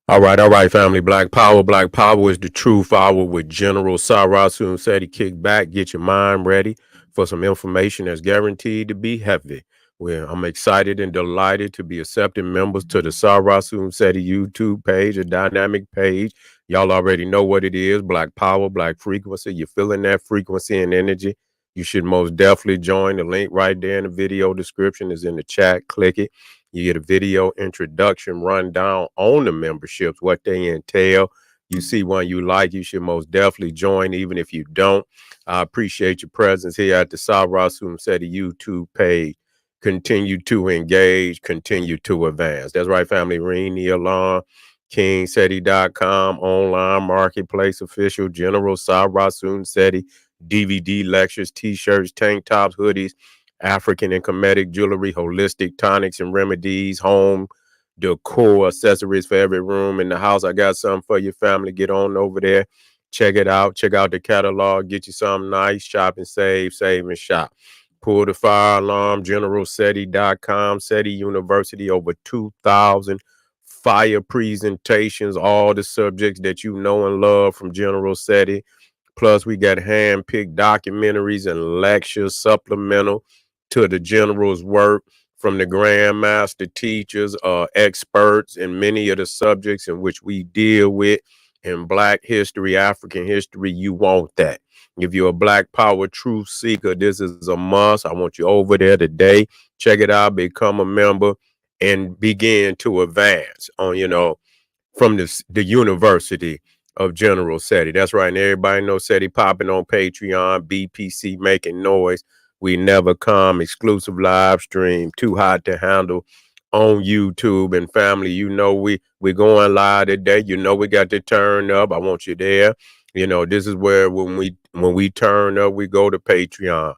All right, family. Black Power. Black Power is the truth hour with General Sarasu said he kick back, get your mind ready for some information that's guaranteed to be heavy. Well, I'm excited and delighted to be accepting members to the Sarasu Seti YouTube page, a dynamic page. Y'all already know what it is. Black Power, Black Frequency. You're feeling that frequency and energy. You should most definitely join. The link right there in the video description is in the chat. Click it. You get a video introduction rundown on the memberships, what they entail. You see one you like, you should most definitely join, even if you don't. I appreciate your presence here at the Sarasum Seti YouTube page. Continue to engage, continue to advance. That's right, family. Ring the alarm. KingSeti.com, online marketplace official, General Sarasum Seti, DVD lectures, t-shirts, tank tops, hoodies, African and Kemetic jewelry, holistic tonics and remedies, home decor, accessories for every room in the house. I got something for your family. Get on over there. Check it out. Check out the catalog. Get you something nice. Shop and save and shop. Pull the fire alarm. GeneralSeti.com. Seti University. Over 2,000 fire presentations. All the subjects that you know and love from General Seti. Plus, we got hand-picked documentaries and lectures supplemental to the general's work from the grandmaster teachers, experts in many of the subjects in which we deal with in Black history, African history. You want that. If you're a Black Power truth seeker, this is a must. I want you over there today. Check it out, become a member, and begin to advance on, from the University of General Seti. That's right. And everybody knows Seti popping on Patreon, BPC making noise. We never come. Exclusive live stream, too hot to handle on YouTube. And family, we're going live today. We got to turn up. I want you there. This is where when we turn up, we go to Patreon.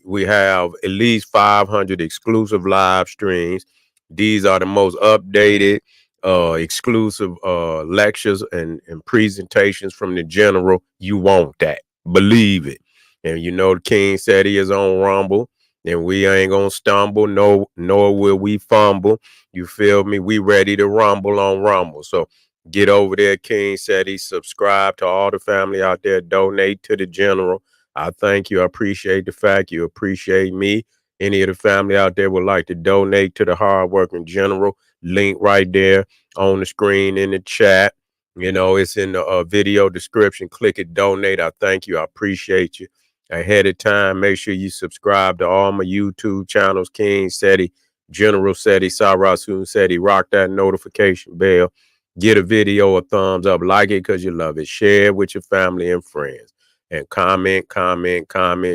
We have at least 500 exclusive live streams. These are the most updated exclusive lectures and presentations from the general. You want that. Believe it. And the King said he is on Rumble, and we ain't gonna stumble, nor will we fumble. You feel me? We ready to rumble on Rumble. So get over there, King said he subscribe to all the family out there, donate to the general. I thank you. I appreciate the fact you appreciate me. Any of the family out there would like to donate to the hardworking general, link right there on the screen in the chat. It's in the video description. Click it, donate. I thank you. I appreciate you. Ahead of time, make sure you subscribe to all my YouTube channels, King Seti, General Seti, Sarasun Seti. Rock that notification bell. Get a video a thumbs up. Like it because you love it. Share it with your family and friends. And comment.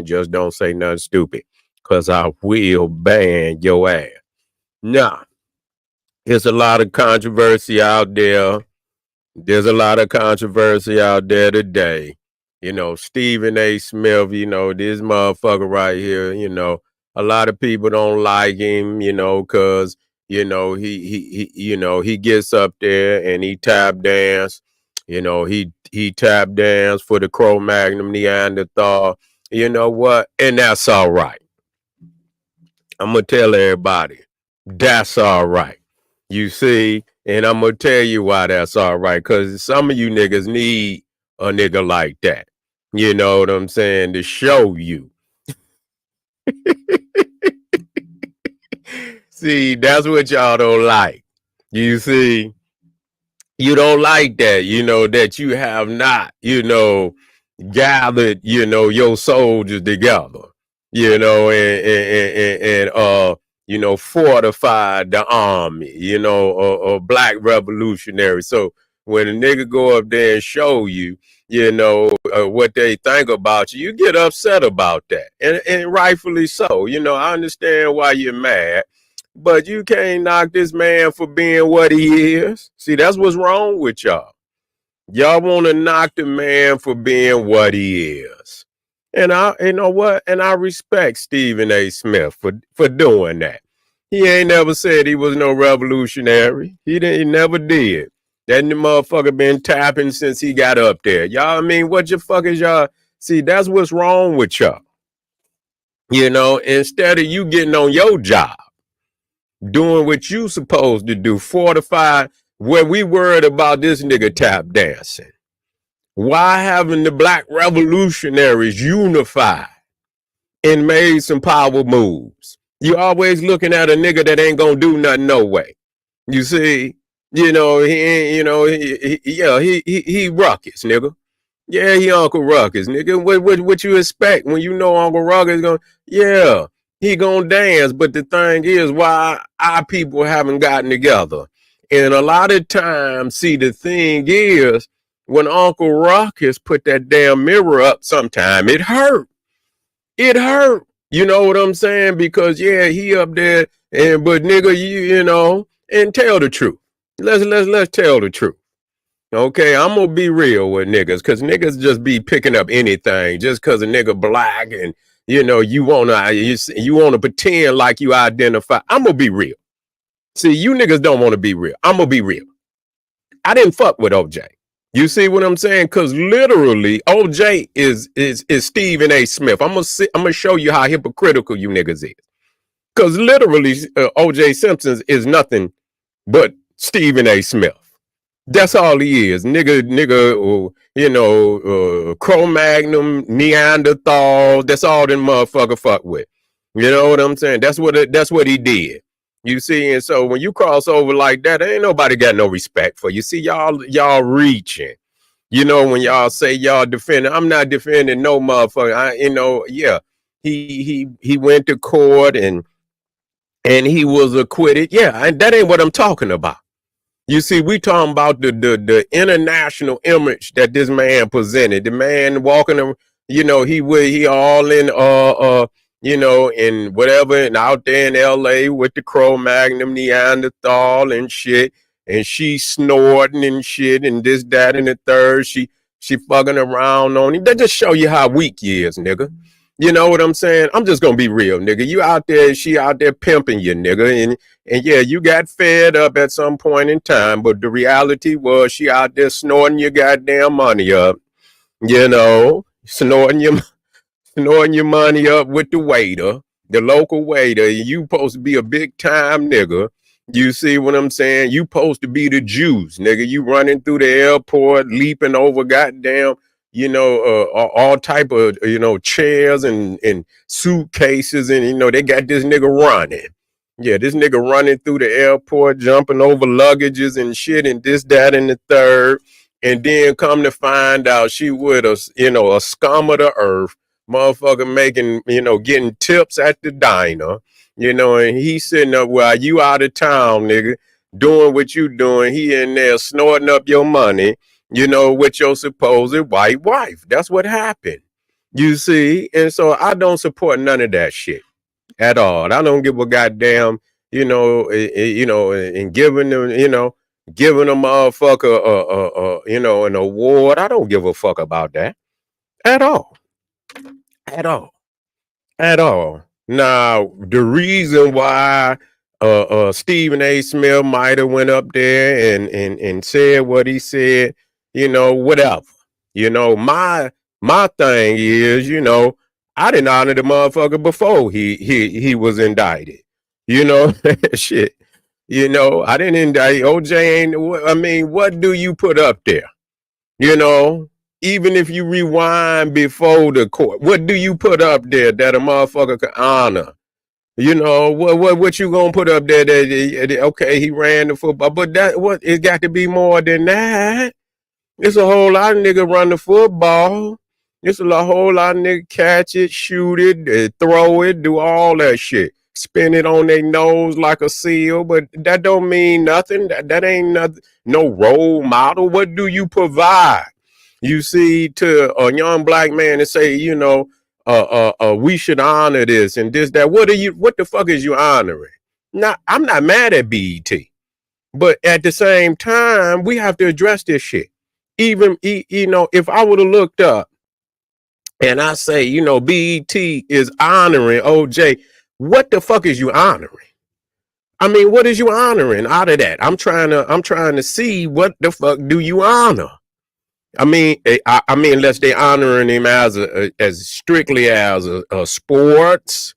Just don't say nothing stupid because I will ban your ass. Nah, there's a lot of controversy out there. There's a lot of controversy out there today. Stephen A. Smith, this motherfucker right here, a lot of people don't like him, because, he gets up there and he tap dance, he tap dance for the Cro-Magnon Neanderthal, you know what? And that's all right. I'm going to tell everybody, that's all right. You see, and I'm going to tell you why that's all right, because some of you niggas need a nigga like that. You know what I'm saying? To show you. See, that's what y'all don't like. You see, you don't like that, that you have not, gathered, your soldiers together, and fortified the army, a black revolutionary. So when a nigga go up there and show you, what they think about you, you get upset about that. And rightfully so. I understand why you're mad, but you can't knock this man for being what he is. See, that's what's wrong with y'all. Y'all want to knock the man for being what he is. And I respect Stephen A. Smith for doing that. He ain't never said he was no revolutionary. He never did. That motherfucker been tapping since he got up there. Y'all, what your fuck is y'all? See, that's what's wrong with y'all. Instead of you getting on your job, doing what you supposed to do, fortify where we worried about this nigga tap dancing. Why haven't the black revolutionaries unified and made some power moves? You always looking at a nigga that ain't gonna do nothing no way. You see, he ruckus, nigga. Yeah, he Uncle Ruckus, nigga. What you expect when you know Uncle Ruckus gonna? Yeah, he gonna dance. But the thing is, why our people haven't gotten together? And a lot of times, see, the thing is, when Uncle Ruckus put that damn mirror up, sometime it hurt. It hurt. You know what I'm saying? Because yeah, he up there, and but nigga, and tell the truth. Let's tell the truth. Okay, I'm gonna be real with niggas, cause niggas just be picking up anything just cause a nigga black, and you wanna pretend like you identify. I'm gonna be real. See, you niggas don't want to be real. I'm gonna be real. I didn't fuck with OJ. You see what I'm saying? Cause literally, OJ is Stephen A. Smith. I'm gonna show you how hypocritical you niggas is. Cause literally, OJ Simpson is nothing but Stephen A. Smith. That's all he is, nigga. Cro-Magnon, Neanderthal. That's all them motherfucker fuck with. You know what I'm saying? That's what he did. You see, and so when you cross over like that, ain't nobody got no respect for you. See, y'all reaching. You know, when y'all say y'all defending, I'm not defending no motherfucker. Yeah, he went to court and he was acquitted. Yeah, and that ain't what I'm talking about. You see, we talking about the international image that this man presented. The man walking, he all in in whatever, and out there in LA with the Cro-Magnon, Neanderthal and shit, and she snorting and shit, and this, that, and the third. She fucking around on him. That just show you how weak he is, nigga. You know what I'm saying? I'm just gonna be real, nigga. You out there, she out there pimping you, nigga, and yeah, you got fed up at some point in time, but the reality was she out there snorting your goddamn money up, snorting your money up with the waiter, the local waiter. You supposed to be a big time nigga. You see what I'm saying? You supposed to be the Jews, nigga. You running through the airport, leaping over goddamn, all type of, chairs and suitcases, and they got this nigga running. Yeah, this nigga running through the airport, jumping over luggages and shit, and this, that, and the third. And then come to find out she with a scum of the earth, motherfucker making, getting tips at the diner, and he sitting up while you out of town, nigga, doing what you doing. He in there snorting up your money, with your supposed white wife. That's what happened. You see? And so I don't support none of that shit at all. I don't give a goddamn, and giving them, giving a motherfucker, an award. I don't give a fuck about that at all. At all. At all. Now, the reason why Stephen A. Smith might have went up there and said what he said, whatever. My thing is, I didn't honor the motherfucker before he was indicted. Shit. I didn't indict OJ. What do you put up there? Even if you rewind before the court, what do you put up there that a motherfucker can honor? What you gonna put up there that okay, he ran the football, but it got to be more than that. It's a whole lot of niggas run the football. It's a whole lot of niggas catch it, shoot it, throw it, do all that shit. Spin it on their nose like a seal, but that don't mean nothing. That ain't nothing. No role model. What do you provide? You see, to a young black man to say, we should honor this and this, that. What the fuck is you honoring? I'm not mad at BET, but at the same time, we have to address this shit. Even, if I would have looked up and I say, BET is honoring OJ, what the fuck is you honoring? What is you honoring out of that? I'm trying to see what the fuck do you honor? Unless they honoring him as strictly as a sports,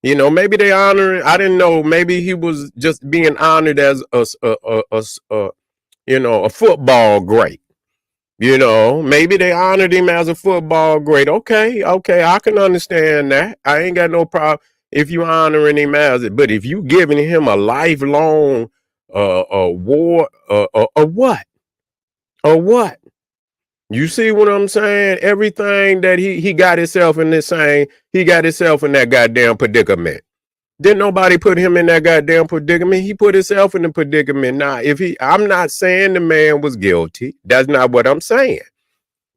maybe they honoring. I didn't know. Maybe he was just being honored as a a football great. Maybe they honored him as a football great. Okay, I can understand that. I ain't got no problem if you honoring him as it. But if you giving him a lifelong award, or what? Or what? You see what I'm saying? Everything that he got himself in this thing, he got himself in that goddamn predicament. Didn't nobody put him in that goddamn predicament? He put himself in the predicament. Now, I'm not saying the man was guilty. That's not what I'm saying.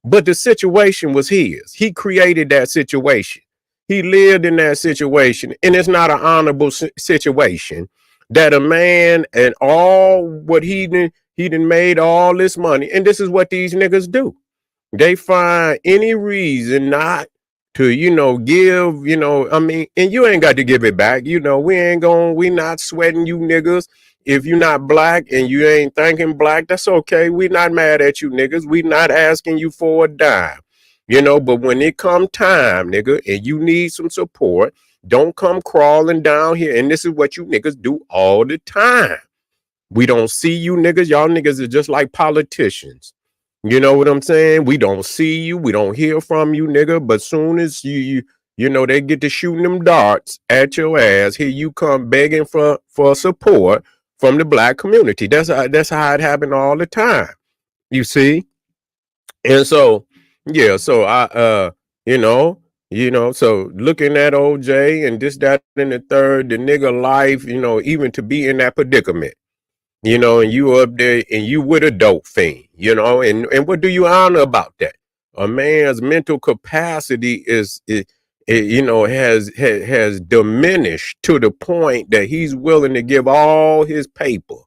But the situation was his. He created that situation. He lived in that situation, and it's not an honorable situation that a man and all what he done made all this money, and this is what these niggas do. They find any reason not to, give, I mean, and you ain't got to give it back. We not sweating you niggas. If you're not black and you ain't thinking black, that's okay. We not mad at you niggas. We not asking you for a dime. But when it come time, nigga, and you need some support, don't come crawling down here. And this is what you niggas do all the time. We don't see you niggas. Y'all niggas are just like politicians. You know what I'm saying? We don't see you. We don't hear from you, nigga. But soon as they get to shooting them darts at your ass, here you come begging for support from the black community. That's how it happened all the time. You see? And so, yeah, so so looking at OJ and this, that, and the third, the nigga life, even to be in that predicament. And you up there and you with a dope fiend, and what do you honor about that? A man's mental capacity has diminished to the point that he's willing to give all his paper,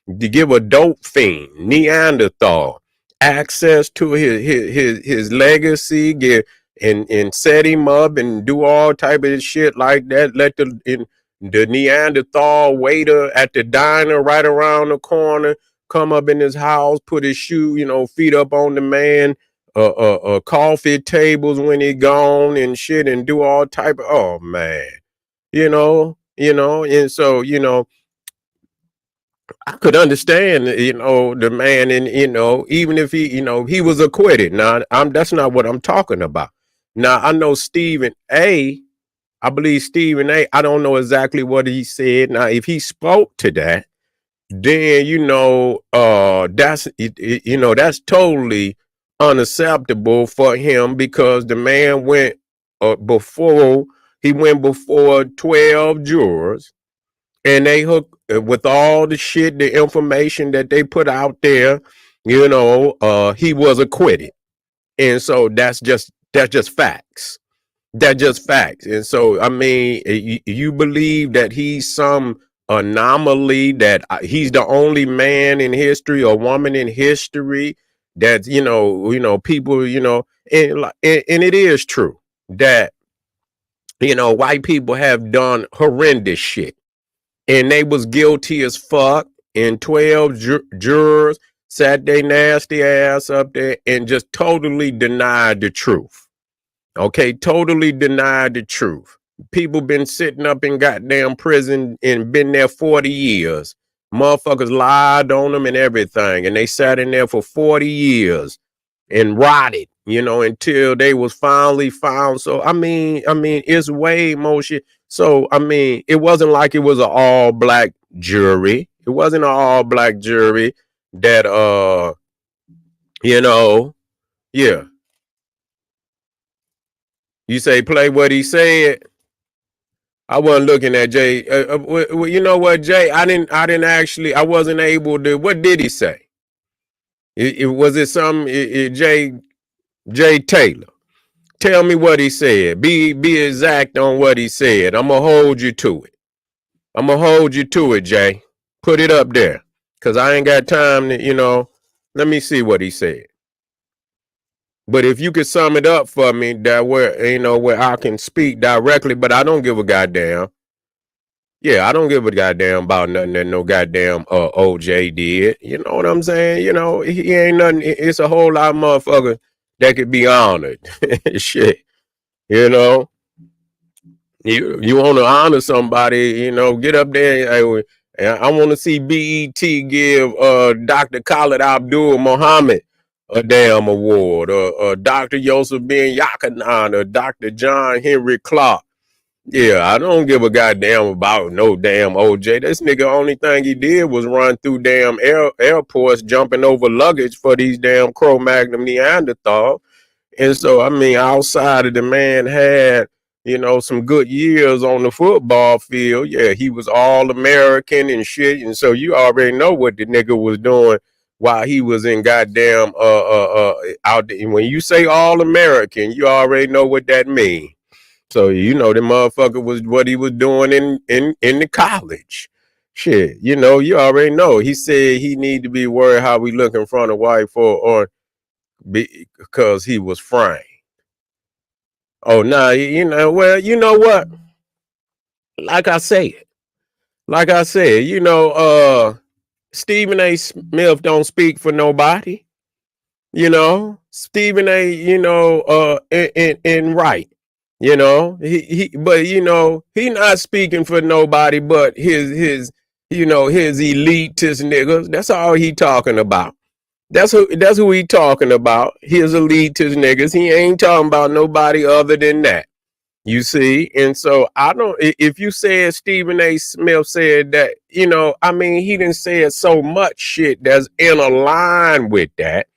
to give a dope fiend, Neanderthal, access to his legacy, and set him up and do all type of shit like that. Let the Neanderthal waiter at the diner right around the corner come up in his house, put his feet up on the man, coffee tables when he gone and shit, and do all type of, oh man, and so, I could understand, the man, and even if he was acquitted. Now, that's not what I'm talking about. Now, I know Stephen A. I believe Stephen A. I don't know exactly what he said. Now, if he spoke to that, then that's totally unacceptable for him, because the man went before 12 jurors, and they hooked with all the shit, the information that they put out there. He was acquitted, and so that's just facts. That's just facts. And so, I mean, you believe that he's some anomaly, that he's the only man in history or woman in history that, people, and it is true that, white people have done horrendous shit, and they was guilty as fuck, and 12 jurors sat their nasty ass up there and just totally denied the truth. Okay, totally denied the truth. People been sitting up in goddamn prison and been there 40 years. Motherfuckers lied on them and everything, and they sat in there for 40 years and rotted, until they was finally found. So I mean, it's way more shit. So I mean, it wasn't like it was an all black jury. It wasn't an all black jury that yeah. You say play what he said. I wasn't looking at Jay. You know what, Jay? I didn't actually. I wasn't able to. What did he say? Was it some Jay Taylor? Tell me what he said. Be exact on what he said. I'm gonna hold you to it. I'm gonna hold you to it, Jay. Put it up there, cause I ain't got time to. Let me see what he said. But if you could sum it up for me, that where I can speak directly, but I don't give a goddamn. Yeah, I don't give a goddamn about nothing that no goddamn OJ did. You know what I'm saying? He ain't nothing. It's a whole lot of motherfuckers that could be honored. Shit. You know, you want to honor somebody, get up there. And I want to see BET give Dr. Khalid Abdul Muhammad a damn award, or Dr. Yosef Ben Yakanan, or Dr. John Henry Clark. Yeah, I don't give a goddamn about no damn OJ. This nigga, only thing he did was run through damn airports, jumping over luggage for these damn Cro-Magnon Neanderthal. And so, I mean, outside of the man had, some good years on the football field. Yeah, he was all American and shit. And so you already know what the nigga was doing while he was in goddamn out there. When you say all American, you already know what that means. So the motherfucker was what he was doing in the college. Shit, you already know. He said he need to be worried how we look in front of white folk or because he was framed. Oh, nah, well, you know what? Like I said, Stephen A. Smith don't speak for nobody. Stephen A. And right. But he not speaking for nobody but his elitist niggas. That's all he talking about. That's who he talking about. His elitist niggas. He ain't talking about nobody other than that. You see? And so I don't, if you said Stephen A. Smith said that, he didn't say so much shit that's in a line with that,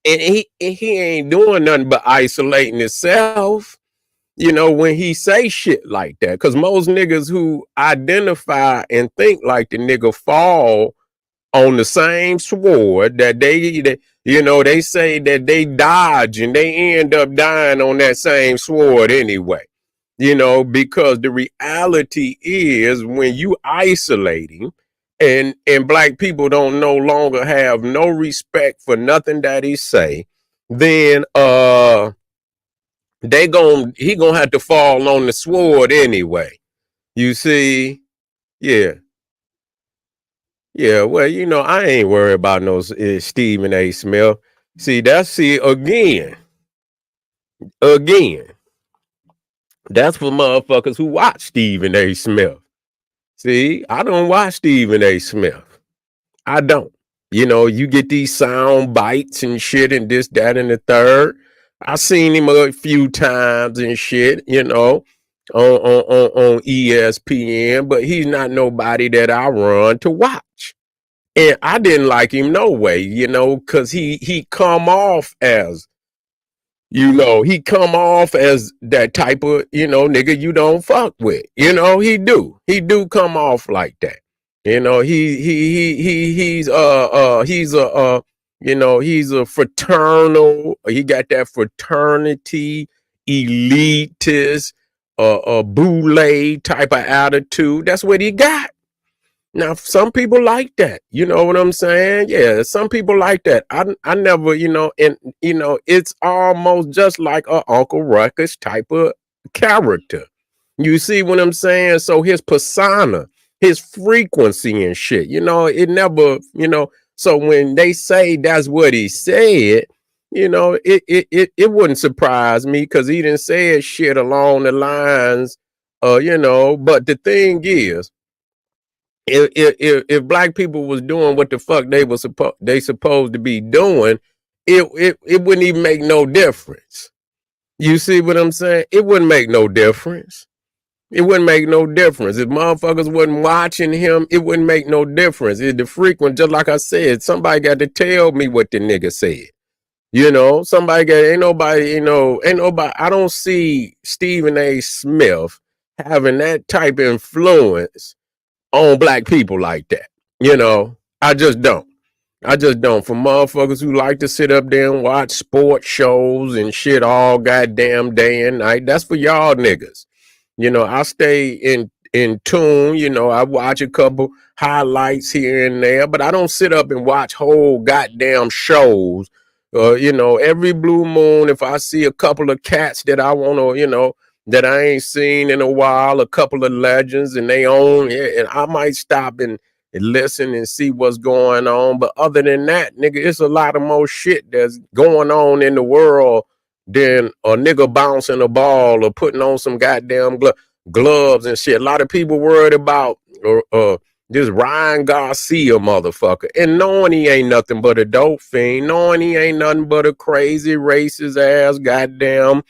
and he ain't doing nothing but isolating himself, when he say shit like that. Because most niggas who identify and think like the nigga fall on the same sword that they say that they dodge and they end up dying on that same sword anyway. Because the reality is when you isolating and black people don't no longer have no respect for nothing that he say, then he gonna have to fall on the sword anyway. You see? Yeah. Yeah, well, I ain't worried about no Stephen A. Smith. Again, that's for motherfuckers who watch Stephen A. Smith. See, I don't watch Stephen A. Smith. I don't. You get these sound bites and shit and this, that, and the third. I seen him a few times and shit, on ESPN, but he's not nobody that I run to watch. And I didn't like him no way, because he come off as, that type of, nigga you don't fuck with. He do come off like that. He's a fraternal, he got that fraternity, elitist, boule type of attitude. That's what he got. Now, some people like that. You know what I'm saying? Yeah, some people like that. I never, and it's almost just like a Uncle Ruckus type of character. You see what I'm saying? So his persona, his frequency and shit, it never, so when they say that's what he said, it wouldn't surprise me because he didn't say shit along the lines, but the thing is, if black people was doing what the fuck they supposed to be doing, it wouldn't even make no difference. You see what I'm saying? It wouldn't make no difference. It wouldn't make no difference. If motherfuckers wasn't watching him, it wouldn't make no difference. It's the frequent, just like I said, somebody got to tell me what the nigga said. Ain't nobody, I don't see Stephen A. Smith having that type of influence on black people like that. I just don't. For motherfuckers who like to sit up there and watch sports shows and shit all goddamn day and night, that's for y'all niggas. I stay in tune. I watch a couple highlights here and there, but I don't sit up and watch whole goddamn shows. Every blue moon, if I see a couple of cats that I want to, that I ain't seen in a while, a couple of legends, and they own it, and I might stop and listen and see what's going on. But other than that, nigga, it's a lot of more shit that's going on in the world than a nigga bouncing a ball or putting on some goddamn glove. gloves and shit. A lot of people worried about this Ryan Garcia motherfucker, and knowing he ain't nothing but a dope fiend, knowing he ain't nothing but a crazy racist ass goddamn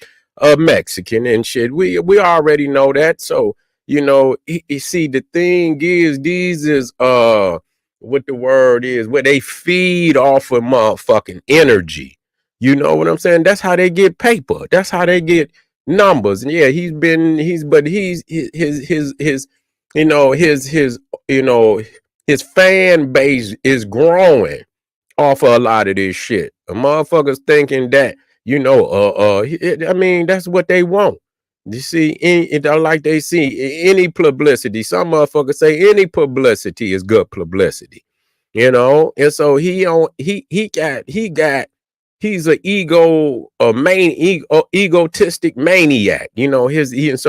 Mexican and shit. We already know that. So you see, the thing is, these is what the word is, where they feed off of motherfucking energy. You know what I'm saying? That's how they get paper. That's how they get numbers. And yeah, his his fan base is growing off of a lot of this shit. The motherfuckers thinking that, I mean, that's what they want. You see, like they see any publicity. Some motherfuckers say any publicity is good publicity, and so he's an egotistic maniac. So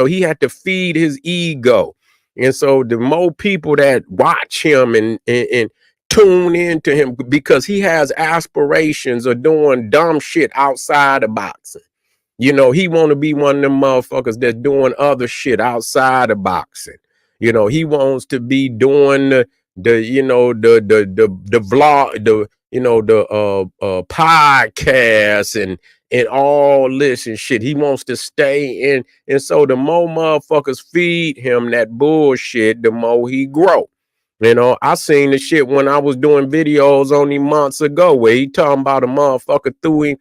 he had to feed his ego. And so the more people that watch him and tune into him, because he has aspirations of doing dumb shit outside of boxing. He want to be one of them motherfuckers that's doing other shit outside of boxing. He wants to be doing the vlog, the podcast and all this and shit. He wants to stay in. And so the more motherfuckers feed him that bullshit, the more he grow. I seen the shit when I was doing videos only months ago where he talking about a motherfucker threw him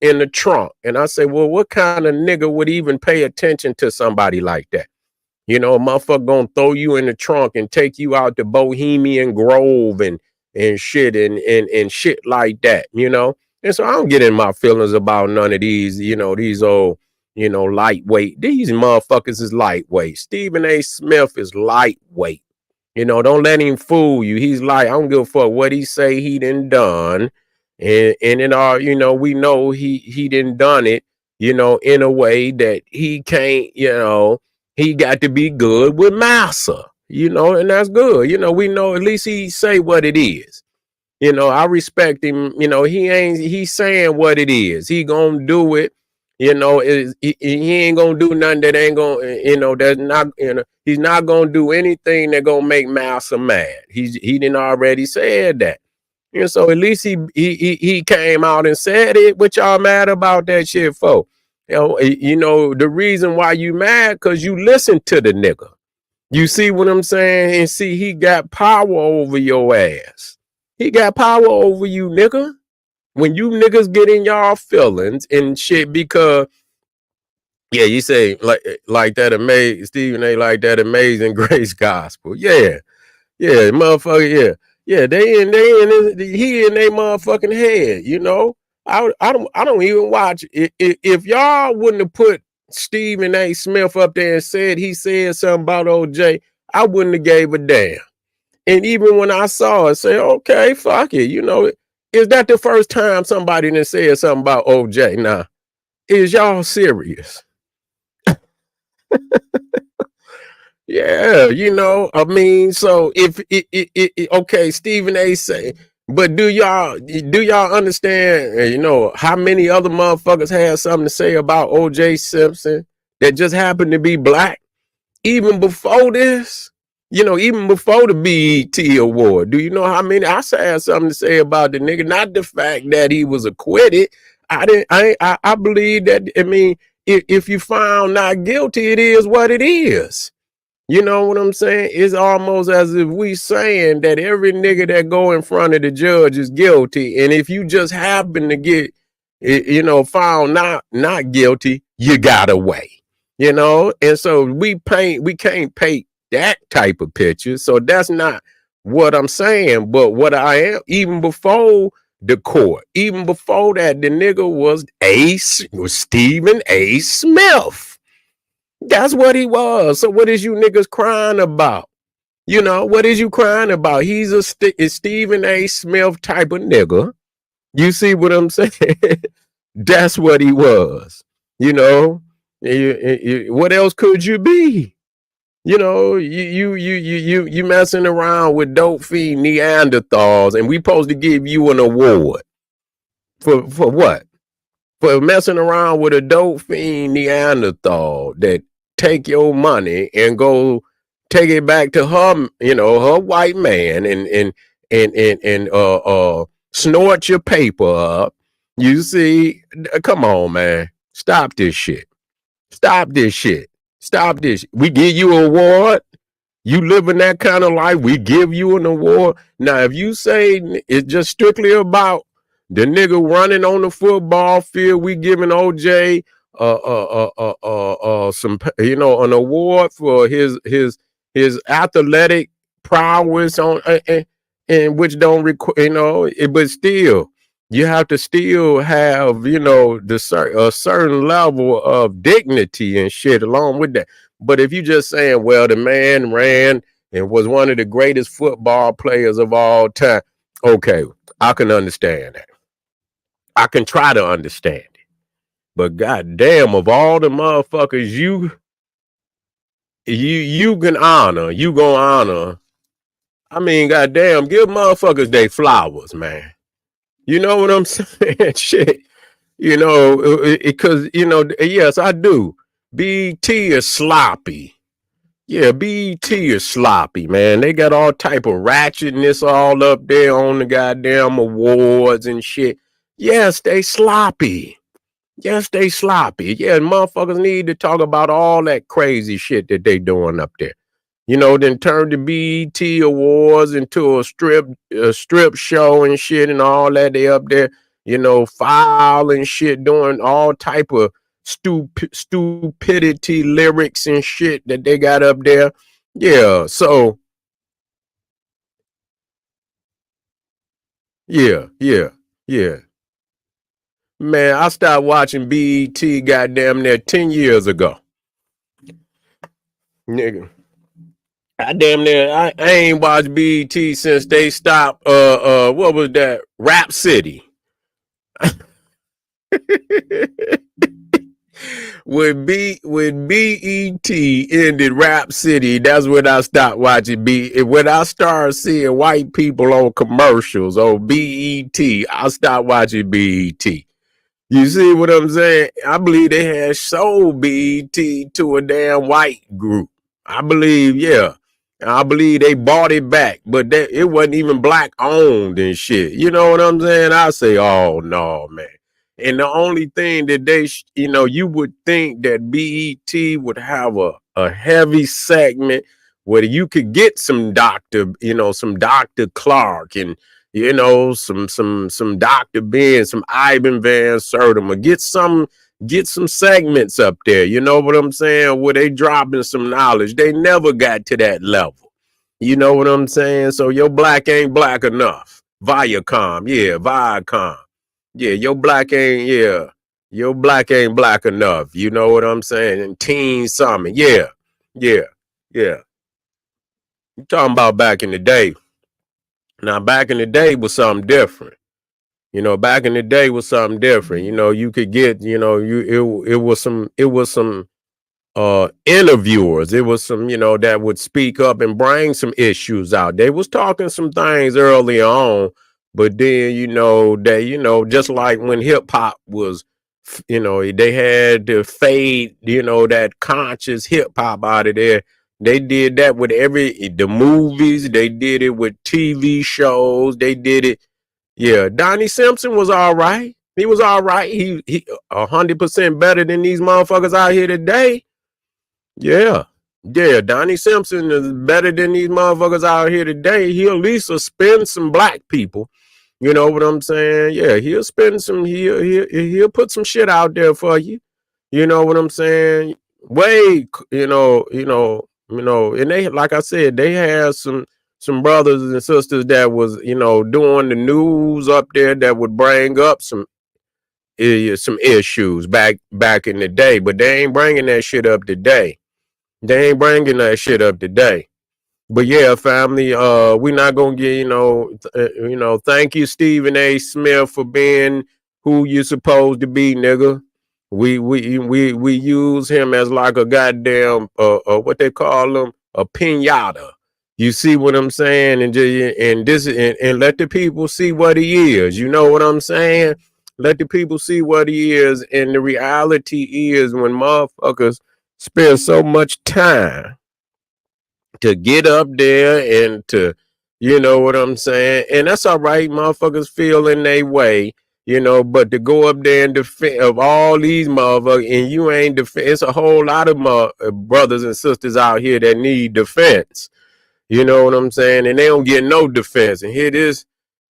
in the trunk. And I say, well, what kind of nigga would even pay attention to somebody like that? A motherfucker gonna throw you in the trunk and take you out to Bohemian Grove and shit and shit like that, And so I don't get in my feelings about none of these, these old, lightweight. These motherfuckers is lightweight. Stephen A. Smith is lightweight. Don't let him fool you. He's like, I don't give a fuck what he say he done done. And in our, we know he done done it, in a way that he can't, he got to be good with massa, and that's good. We know at least he say what it is. I respect him. He's saying what it is. He gonna do it. He ain't gonna do nothing that ain't gonna, that's not, he's not gonna do anything that gonna make massa mad. He didn't already said that. And so at least he came out and said it. What y'all mad about that shit for? The reason why you mad, because you listen to the nigga. You see what I'm saying? And see, he got power over your ass. He got power over you, nigga. When you niggas get in y'all feelings and shit, because yeah, you say like that amazing Stephen A. like that Amazing Grace gospel. Yeah, motherfucker, yeah. He in their motherfucking head, I don't even watch it. If y'all wouldn't have put Stephen A. Smith up there and said he said something about OJ, I wouldn't have gave a damn. And even when I saw it, say, okay, fuck it. Is that the first time somebody done said something about OJ? Nah, is y'all serious? Yeah, I mean, so if okay, Stephen A. say, but do y'all understand, how many other motherfuckers had something to say about OJ Simpson that just happened to be black? Even before this, even before the BET award, do you know how many? I had something to say about the nigga, not the fact that he was acquitted. I believe that, I mean, if you found not guilty, it is what it is. You know what I'm saying? It's almost as if we saying that every nigga that go in front of the judge is guilty. And if you just happen to get, found not guilty, you got away. And so we can't paint that type of picture. So that's not what I'm saying. But what I am, even before the court, even before that, the nigga was Stephen A. Smith. That's what he was. So what is you niggas crying about? What is you crying about? He's a Stephen A. Smith type of nigga. You see what I'm saying? That's what he was. What else could you be? You messing around with dope fiend Neanderthals, and we supposed to give you an award for what? for messing around with a dope fiend Neanderthal that take your money and go take it back to her, her white man and snort your paper up. You see, come on, man. Stop this shit. Stop this shit. Stop this. We give you an award. You living that kind of life, we give you an award. Now, if you say it's just strictly about the nigga running on the football field, we giving OJ some an award for his athletic prowess on and which don't require but still you have to still have a certain level of dignity and shit along with that. But if you just saying, well, the man ran and was one of the greatest football players of all time, okay, I can understand that. I can try to understand it. But goddamn, of all the motherfuckers you can honor, you gonna honor. I mean, goddamn, give motherfuckers they flowers, man. You know what I'm saying? Shit. Because, yes, I do. BT is sloppy. Yeah, BET is sloppy, man. They got all type of ratchetness all up there on the goddamn awards and shit. Yes, they sloppy. Yes, they sloppy. Yeah, motherfuckers need to talk about all that crazy shit that they doing up there. Then turn the BET Awards into a strip show and shit and all that. They up there, foul and shit, doing all type of stupidity lyrics and shit that they got up there. Yeah, so yeah. Man, I stopped watching BET goddamn near 10 years ago. Nigga. I damn near I ain't watched BET since they stopped what was that? Rap City. when BET ended Rap City, that's when I stopped watching BET. When I started seeing white people on commercials on BET, I stopped watching BET. You see what I'm saying? I believe they had sold BET to a damn white group. I believe, yeah. I believe they bought it back, but it wasn't even black owned and shit. You know what I'm saying? I say, oh no, man. And the only thing that you would think that BET would have a heavy segment where you could get some some Dr. Clark and some Dr. Ben, some Ivan Van Sertima, get some segments up there. You know what I'm saying? Where they dropping some knowledge. They never got to that level. You know what I'm saying? So your black ain't black enough. Viacom, yeah, Viacom. Yeah, your black ain't black enough. You know what I'm saying? And Teen Summit, yeah. You talking about back in the day. Now, back in the day was something different. Back in the day was something different. You could get, it was some interviewers. It was some, that would speak up and bring some issues out. They was talking some things early on, but then, just like when hip hop was, they had to fade, that conscious hip hop out of there. They did that with the movies. They did it with TV shows. They did it. Yeah, Donnie Simpson was all right. He was all right. He 100% better than these motherfuckers out here today. Yeah. Donnie Simpson is better than these motherfuckers out here today. He'll at least suspend some black people. You know what I'm saying? Yeah, he'll spend some. He'll put some shit out there for you. You know what I'm saying? And they, like I said, they had some brothers and sisters that was, doing the news up there that would bring up some issues back in the day, but they ain't bringing that shit up today. But yeah, family, we're not gonna get, thank you, Stephen A. Smith, for being who you supposed to be, nigga. We use him as like a goddamn what they call him, a pinata. You see what I'm saying? And let the people see what he is. You know what I'm saying? Let the people see what he is. And the reality is when motherfuckers spend so much time to get up there and to, you know what I'm saying? And that's all right. Motherfuckers feel in their way, you know, but to go up there and defend of all these motherfuckers and you ain't defend, it's a whole lot of brothers and sisters out here that need defense. You know what I'm saying? And they don't get no defense. And here this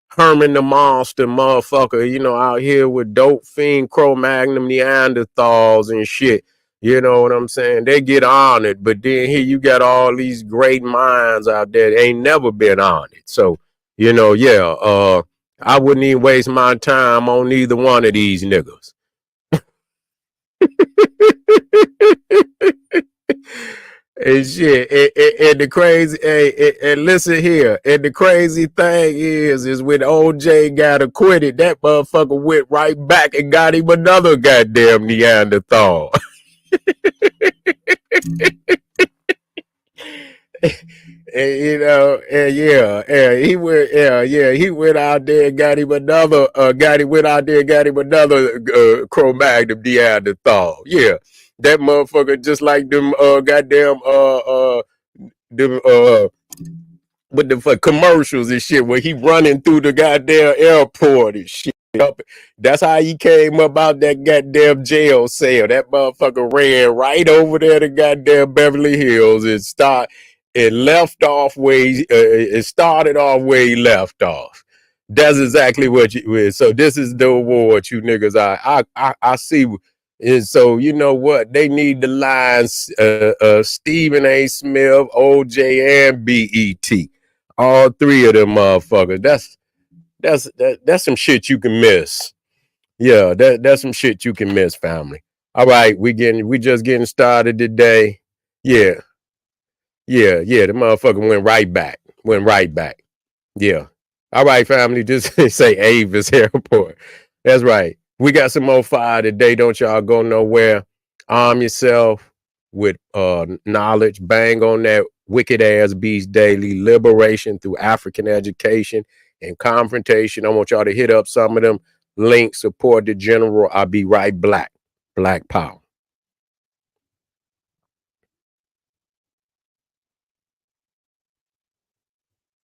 Herman the Monster motherfucker, you know, out here with dope fiend Cro-Magnon Neanderthals and shit. You know what I'm saying? They get honored, but then here you got all these great minds out there that ain't never been honored. So, you know, yeah, I wouldn't even waste my time on either one of these niggas. And shit, and the crazy, and listen here, and the crazy thing is when OJ got acquitted, that motherfucker went right back and got him another goddamn Neanderthal. And, you know, and he went out there and got him another, Cro-Magnon Neanderthal. Yeah, that motherfucker just like them, them with the commercials and shit where he running through the goddamn airport and shit. That's how he came up out that goddamn jail cell. That motherfucker ran right over there to goddamn Beverly Hills and left off where it started off where he left off. That's exactly what you. So this is the award you niggas. I see. And so you know what they need the lines. Stephen A. Smith, OJ, and BET. All three of them motherfuckers. That's some shit you can miss. Yeah, that's some shit you can miss, family. All right, we just getting started today. Yeah. The motherfucker went right back. Yeah. All right, family, just say Avis Airport. That's right. We got some more fire today. Don't y'all go nowhere. Arm yourself with knowledge. Bang on that wicked ass beast daily. Liberation through African education and confrontation. I want y'all to hit up some of them links. Support the general. I'll be right back. Black Power.